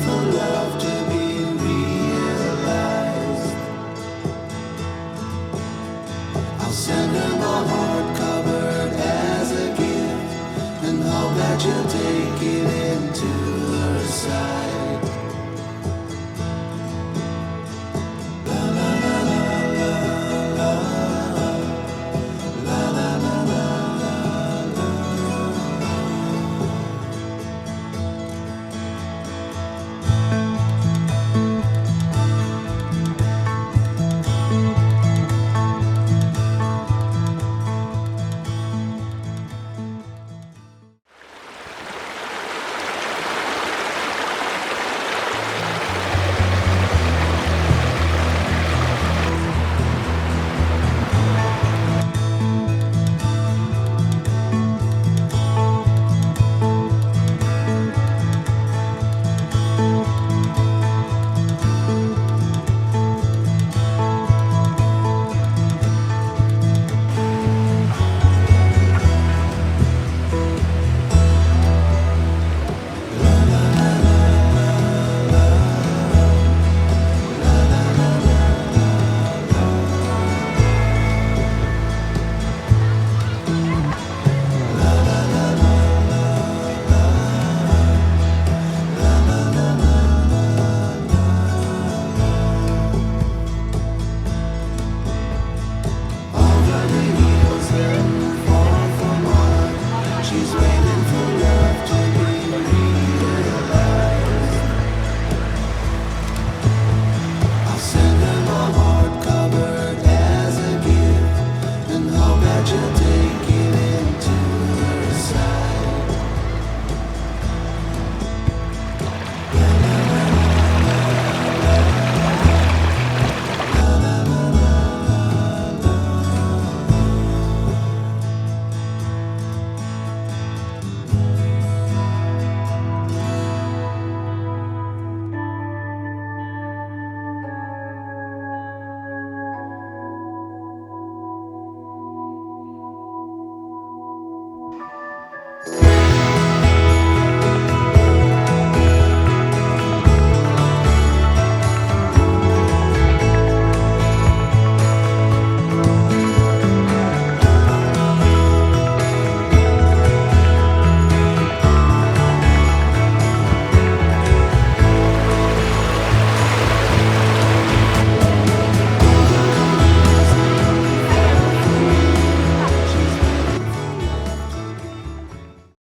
for love to be realized. I'll send her my heart covered as a gift, and hope that you'll take it into her side. La la la la la la la la la la la. She's waiting for love to be realized. I'll send her my heart covered as a gift, and hope that you'll